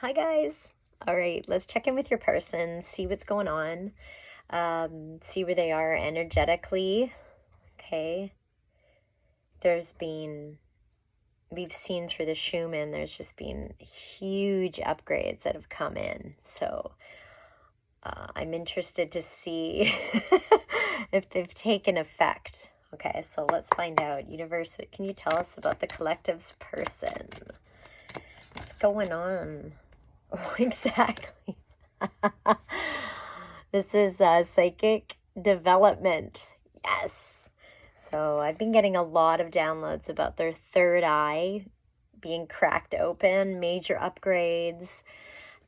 Hi guys. All right, let's check in with your person, see what's going on, see where they are energetically. Okay. We've seen through the Schumann, there's just been huge upgrades that have come in. So I'm interested to see if they've taken effect. Okay, so let's find out. Universe, what can you tell us about the collective's person? What's going on? Oh, exactly. This is psychic development. Yes. So I've been getting a lot of downloads about their third eye being cracked open, major upgrades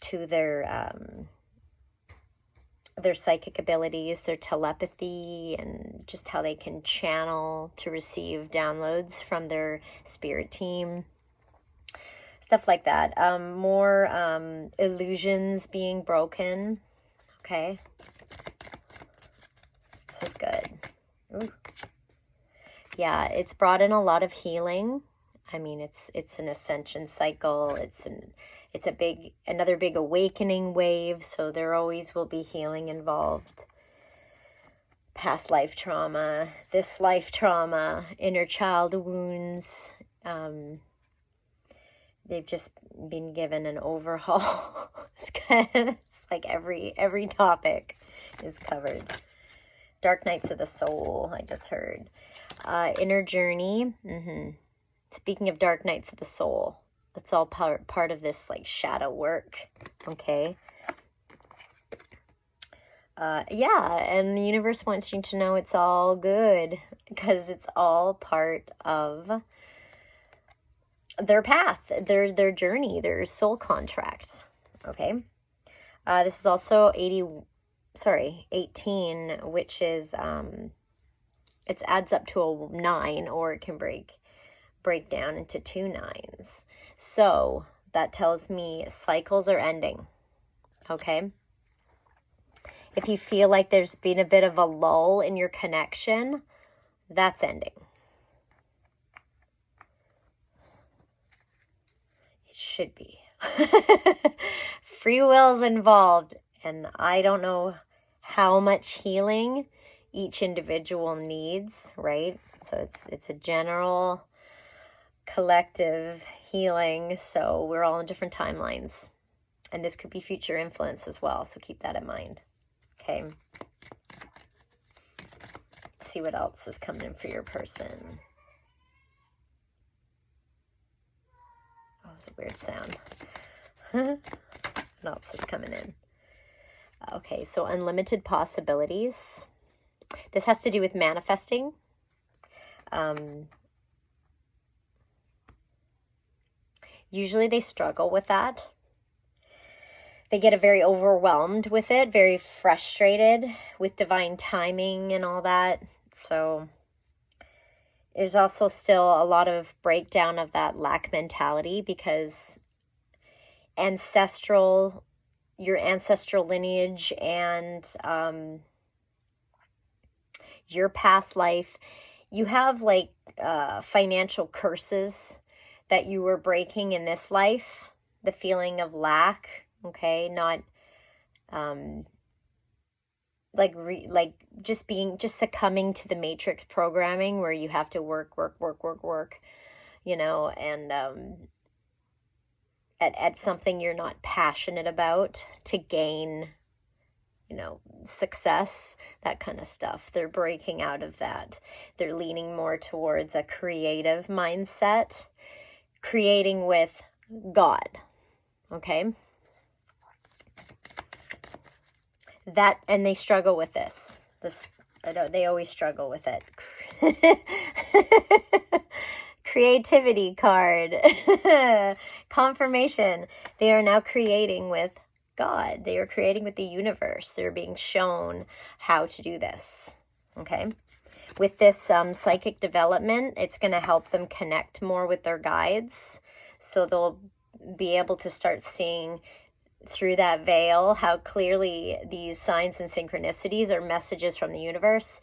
to their psychic abilities, their telepathy, and just how they can channel to receive downloads from their spirit team. Stuff like that. More illusions being broken. Okay. This is good. Ooh. Yeah, it's brought in a lot of healing. I mean, it's an ascension cycle. It's another big awakening wave, so there always will be healing involved. Past life trauma, this life trauma, inner child wounds. They've just been given an overhaul. It's like every topic is covered. Dark nights of the soul, I just heard. Inner journey. Speaking of dark nights of the soul, that's all part of this like shadow work. Okay. Yeah, and the universe wants you to know it's all good because it's all part of their path, their journey, their soul contract. Okay. This is also 18, which is it adds up to a 9, or it can break down into 2 9s. So that tells me cycles are ending. Okay. If you feel like there's been a bit of a lull in your connection, that's ending. It should be. Free will's involved, and I don't know how much healing each individual needs, right? So it's a general collective healing, so we're all in different timelines, and this could be future influence as well, so keep that in mind. Okay, let's see what else is coming in for your person. Oh, it's a weird sound. What else is coming in? Okay, so unlimited possibilities. This has to do with manifesting. Usually they struggle with that. They get very overwhelmed with it, very frustrated with divine timing and all that. So there's also still a lot of breakdown of that lack mentality, because your ancestral lineage and your past life, you have like financial curses that you were breaking in this life. The feeling of lack. Okay, not just succumbing to the matrix programming where you have to work, you know, and at something you're not passionate about to gain, you know, success, that kind of stuff. They're breaking out of that. They're leaning more towards a creative mindset, creating with God. Okay. That, and they struggle with this. They always struggle with it. Creativity card. Confirmation. They are now creating with God. They are creating with the universe. They're being shown how to do this. Okay. With this psychic development, it's going to help them connect more with their guides. So they'll be able to start seeing through that veil how clearly these signs and synchronicities are messages from the universe,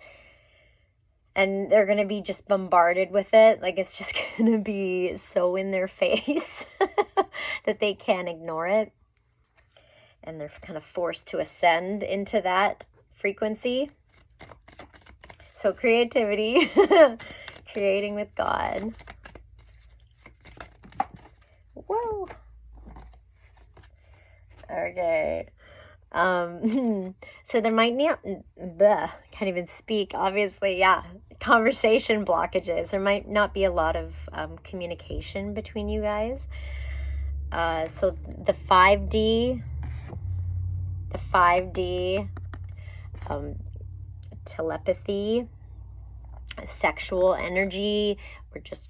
and they're going to be just bombarded with it. Like, it's just going to be so in their face that they can't ignore it. and they're kind of forced to ascend into that frequency. So creativity, creating with God. Whoa. Okay. So there might not, can't even speak, obviously, yeah, conversation blockages. There might not be a lot of communication between you guys. So the 5D, telepathy, sexual energy, or just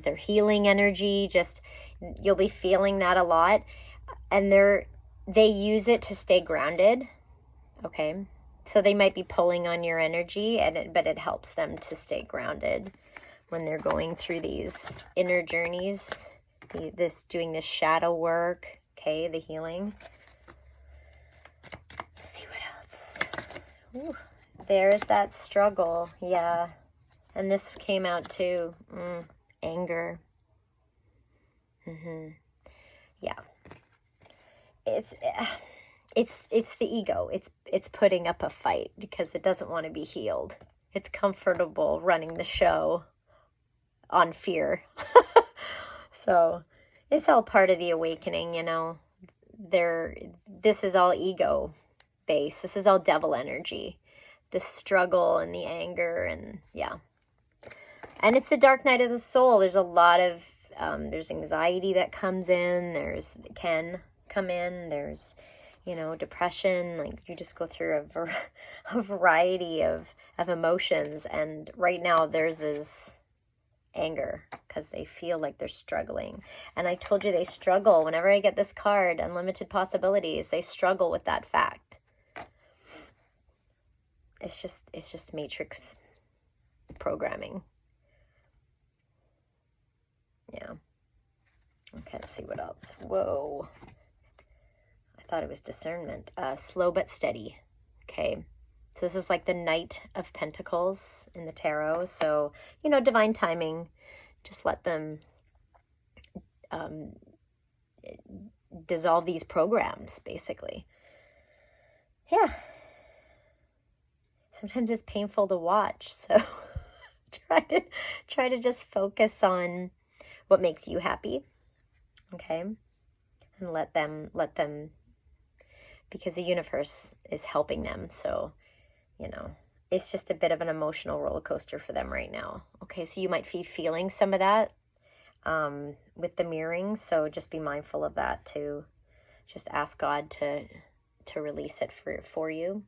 their healing energy, just you'll be feeling that a lot, and they use it to stay grounded. Okay, so they might be pulling on your energy, but it helps them to stay grounded when they're going through these inner journeys, doing this shadow work. Okay, the healing. Let's see what else. Ooh, there's that struggle, yeah. And this came out too. Anger. Yeah. It's the ego. It's putting up a fight because it doesn't want to be healed. It's comfortable running the show on fear. So it's all part of the awakening, you know. This is all ego based. This is all devil energy. The struggle and the anger, and yeah. And it's a dark night of the soul. There's a lot of, there's anxiety that comes in. Can come in. There's, you know, depression. Like, you just go through a variety of emotions. And right now theirs is anger because they feel like they're struggling. And I told you they struggle. Whenever I get this card, Unlimited Possibilities, they struggle with that fact. It's just matrix programming. Yeah. Okay, let's see what else. Whoa. I thought it was discernment. Slow but steady. Okay. So this is like the Knight of Pentacles in the tarot. So, you know, divine timing. Just let them dissolve these programs, basically. Yeah. Sometimes it's painful to watch. So try to just focus on what makes you happy. Okay. And let them, because the universe is helping them. So, you know, it's just a bit of an emotional roller coaster for them right now. Okay, so you might be feeling some of that with the mirroring. So just be mindful of that too. Just ask God to release it for you.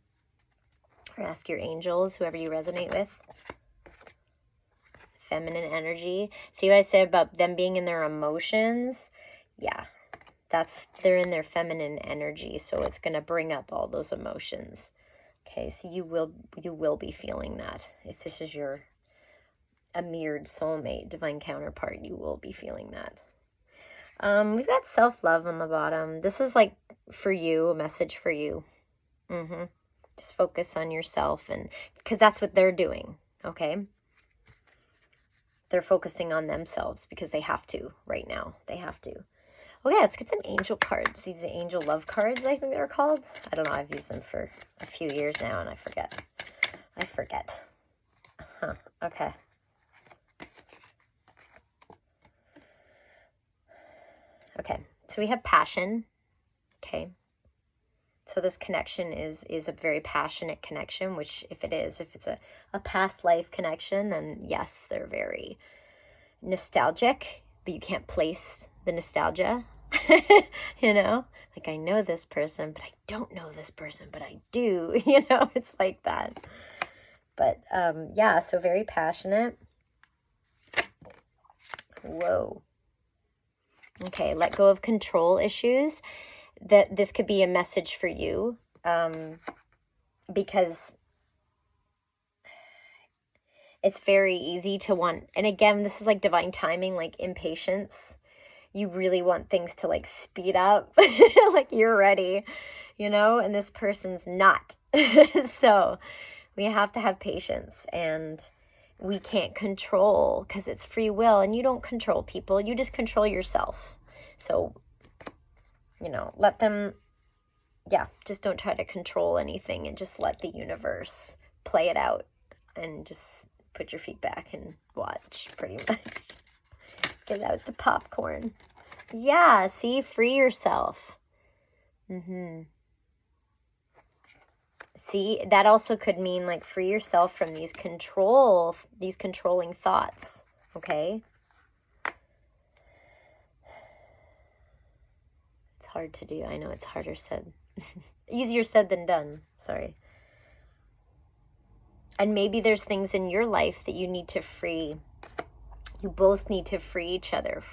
Or ask your angels, whoever you resonate with. Feminine energy. See what I said about them being in their emotions? Yeah. They're in their feminine energy, so it's going to bring up all those emotions. Okay, so you will be feeling that. If this is a mirrored soulmate, divine counterpart, you will be feeling that. We've got self-love on the bottom. This is like for you, a message for you. Just focus on yourself, and because that's what they're doing, okay? They're focusing on themselves because they have to right now. They have to. Okay, let's get some angel cards. These are angel love cards, I think they're called. I don't know. I've used them for a few years now, and I forget. Okay. Okay, so we have passion. Okay. So this connection is a very passionate connection, which if it's a past life connection, then yes, they're very nostalgic, but you can't place the nostalgia, you know? Like, I know this person, but I don't know this person, but I do, you know? It's like that. But, yeah, so very passionate. Whoa. Okay, let go of control issues. That this could be a message for you, because it's very easy to want, and again, this is like divine timing, like impatience. You really want things to like speed up, like you're ready, you know, and this person's not. So we have to have patience, and we can't control because it's free will, and you don't control people, you just control yourself. So, you know, let them yeah, just don't try to control anything and just let the universe play it out and just put your feet back and watch, pretty much. Get out the popcorn. Yeah, see, free yourself. See, that also could mean like free yourself from these controlling thoughts, okay? It's hard to do. I know it's harder said. Easier said than done. Sorry. And maybe there's things in your life that you need to free. You both need to free each other,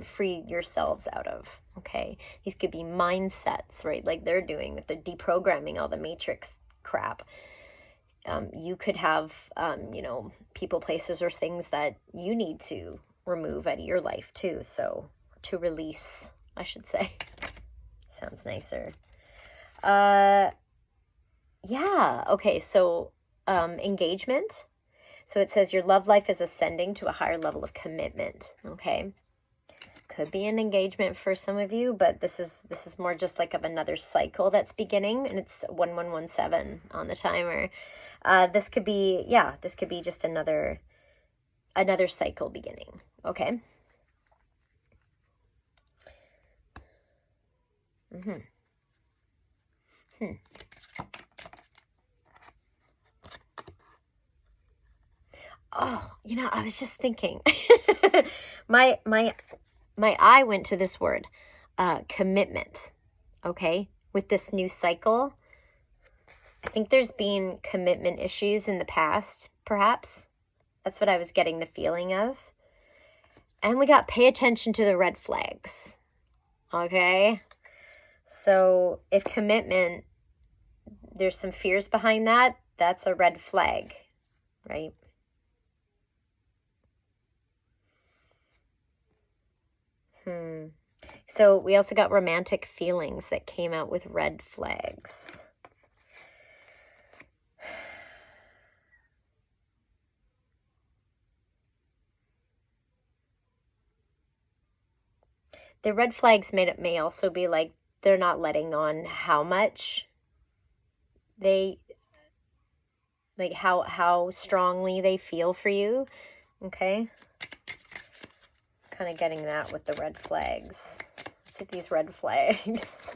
free yourselves out of, okay? These could be mindsets, right? Like they're doing with the deprogramming all the matrix crap. You could have, you know, people, places, or things that you need to remove out of your life too. So to release, I should say. Sounds nicer. Yeah, okay, so engagement. So it says your love life is ascending to a higher level of commitment, okay? Could be an engagement for some of you, but this is more just like of another cycle that's beginning, and it's 1117 on the timer. This could be, yeah, this could be just another cycle beginning, okay? Oh, you know, I was just thinking. my eye went to this word, commitment, okay? With this new cycle, I think there's been commitment issues in the past, perhaps. That's what I was getting the feeling of. And we got pay attention to the red flags, okay? So if commitment, there's some fears behind that, that's a red flag, right? So we also got romantic feelings that came out with red flags. The red flags may also be like they're not letting on how much they, like how strongly they feel for you, okay? Kind of getting that with the red flags. Let's hit these red flags.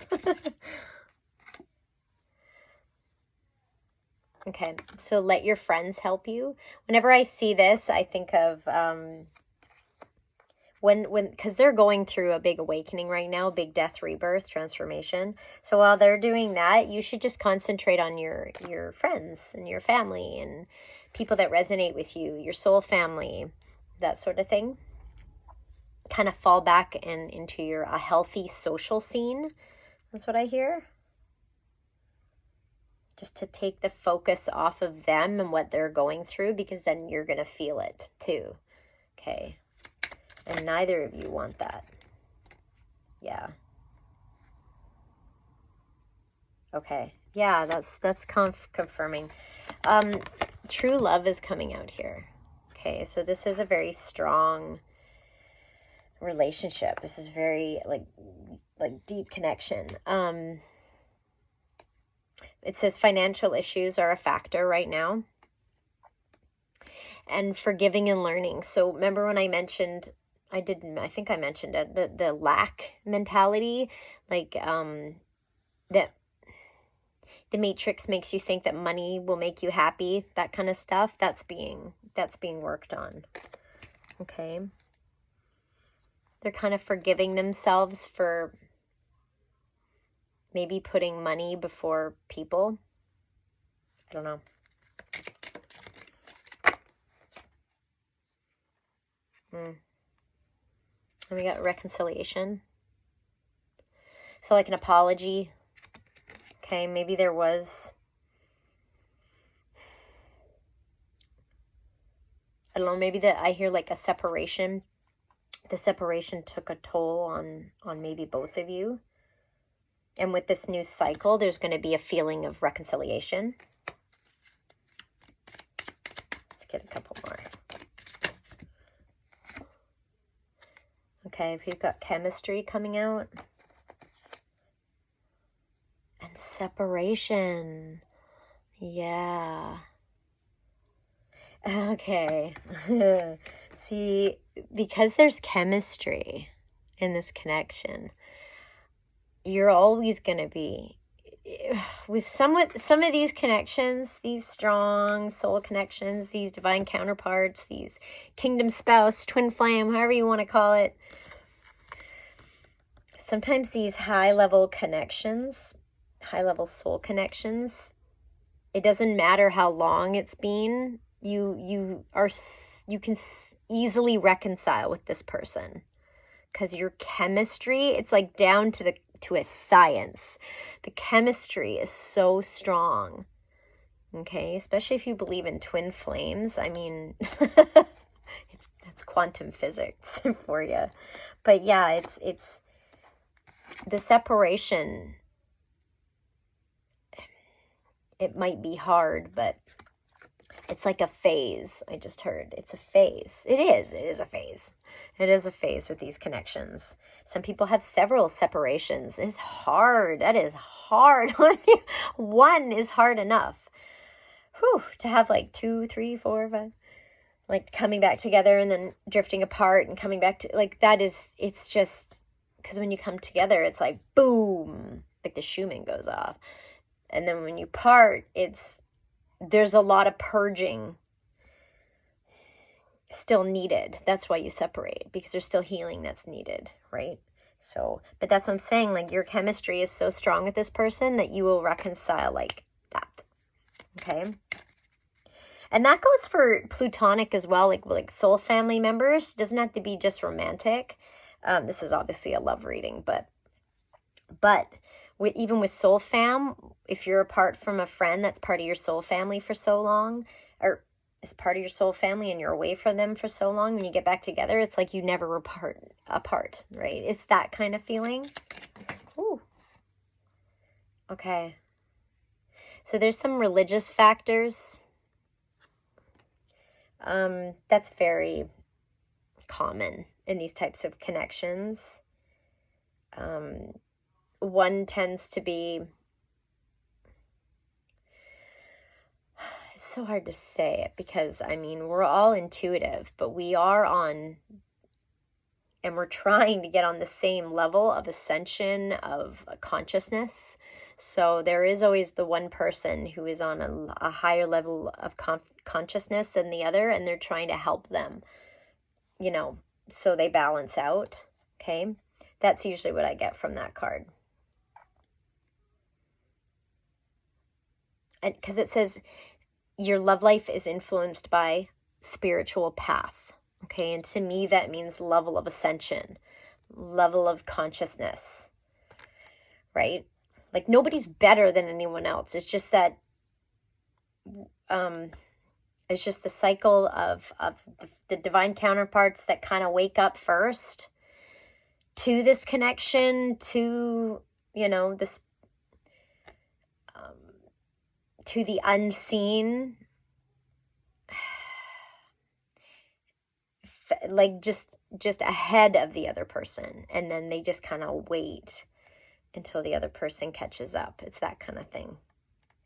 Okay, so let your friends help you. Whenever I see this, I think of because they're going through a big awakening right now, big death, rebirth, transformation. So while they're doing that, you should just concentrate on your friends and your family and people that resonate with you, your soul family, that sort of thing. Kind of fall back into a healthy social scene. That's what I hear. Just to take the focus off of them and what they're going through, because then you're going to feel it too. Okay. And neither of you want that. Yeah. Okay. Yeah, that's confirming. True love is coming out here. Okay, so this is a very strong relationship. This is very like deep connection. It says financial issues are a factor right now. And forgiving and learning. So remember when I mentioned, I think I mentioned it, the lack mentality, like that the matrix makes you think that money will make you happy, that kind of stuff. That's being worked on. Okay. They're kind of forgiving themselves for maybe putting money before people. I don't know. And we got reconciliation. So like an apology. Okay, maybe there was, I don't know, maybe that I hear like a separation. The separation took a toll on maybe both of you. And with this new cycle, there's going to be a feeling of reconciliation. Let's get a couple more. Okay, we've got chemistry coming out. And Separation. Yeah. Okay. See, because there's chemistry in this connection, you're always going to be with some of these connections, these strong soul connections, these divine counterparts, these kingdom spouse, twin flame, however you want to call it. Sometimes these high-level connections, high-level soul connections, it doesn't matter how long it's been, you can easily reconcile with this person because your chemistry, it's like down to a science. The chemistry is so strong. Okay, especially if you believe in twin flames. I mean, that's quantum physics for you. But yeah, it's the separation. It might be hard, but it's like a phase. I just heard it's a phase. It is a phase. It is a phase with these connections. Some people have several separations. It's hard. That is hard. One is hard enough. Whew, to have like 2, 3, 4, 5, like coming back together and then drifting apart and coming back to, like, that is, it's just, because when you come together, it's like boom, like the Schumann goes off. And then when you part, there's a lot of purging still needed. That's why you separate, because there's still healing that's needed, right? So, but that's what I'm saying, like your chemistry is so strong with this person that you will reconcile like that. Okay? And that goes for platonic as well, like soul family members. It doesn't have to be just romantic. This is obviously a love reading, but even with soul fam, if you're apart from a friend that's part of your soul family for so long, or is part of your soul family and you're away from them for so long, when you get back together, it's like you never were apart, right? It's that kind of feeling. Ooh. Okay. So there's some religious factors. That's very common in these types of connections. One tends to be, it's so hard to say it because, I mean, we're all intuitive, but we are on, and we're trying to get on the same level of ascension of consciousness. So there is always the one person who is on a higher level of consciousness than the other, and they're trying to help them, so they balance out. Okay. That's usually what I get from that card. And because it says your love life is influenced by spiritual path. Okay. And to me, that means level of ascension, level of consciousness, right? Like nobody's better than anyone else. It's just that, it's just a cycle of the divine counterparts that kind of wake up first to this connection, to, this, to the unseen, like just ahead of the other person. And then they just kind of wait until the other person catches up. It's that kind of thing.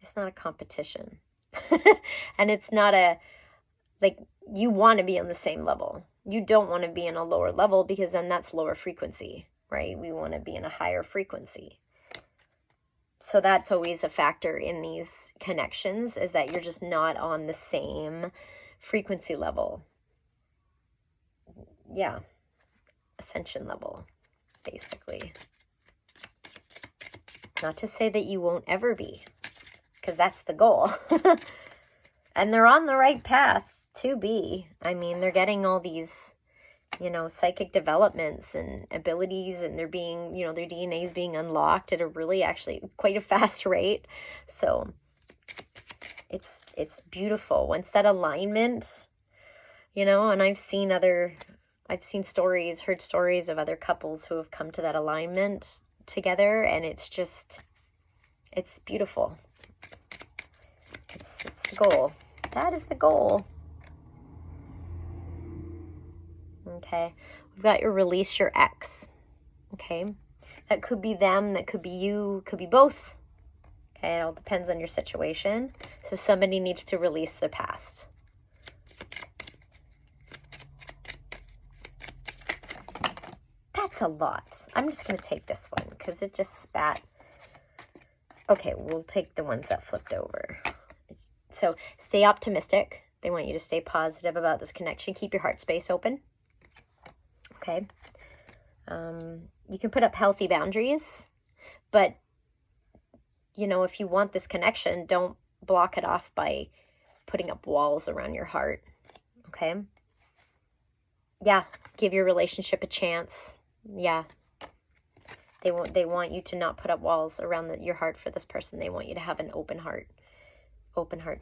It's not a competition. And it's not you want to be on the same level. You don't want to be in a lower level because then that's lower frequency, right? We want to be in a higher frequency. So that's always a factor in these connections, is that you're just not on the same frequency level. Yeah. Ascension level, basically. Not to say that you won't ever be, because that's the goal. And they're on the right path to be. I mean, they're getting all these, psychic developments and abilities, and they're being, their DNA is being unlocked at a really actually quite a fast rate. So it's beautiful. Once that alignment, and I've seen stories, heard stories of other couples who have come to that alignment together, and it's beautiful. It's the goal. That is the goal. Okay. We've got your release your ex. Okay. That could be them. That could be you. Could be both. Okay, it all depends on your situation. So somebody needs to release their past. That's a lot. I'm just going to take this one because it just spat. Okay, we'll take the ones that flipped over. So stay optimistic. They want you to stay positive about this connection. Keep your heart space open. Okay. You can put up healthy boundaries, but, you know, if you want this connection, don't block it off by putting up walls around your heart. Okay. Yeah. Give your relationship a chance. Yeah. They want you to not put up walls around your heart for this person. They want you to have an open heart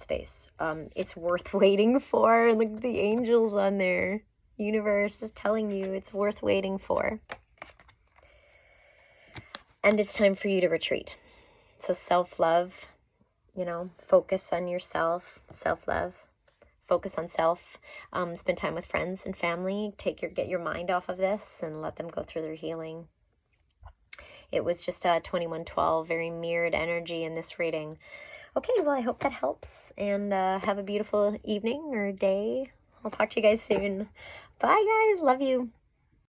space. It's worth waiting for. Look at the angels on there. Universe is telling you it's worth waiting for. And it's time for you to retreat. So self-love, you know, focus on yourself, self-love, focus on self, spend time with friends and family, get your mind off of this and let them go through their healing. It was just a 2112, very mirrored energy in this reading. Okay, well, I hope that helps, and have a beautiful evening or day. I'll talk to you guys soon. Bye, guys. Love you.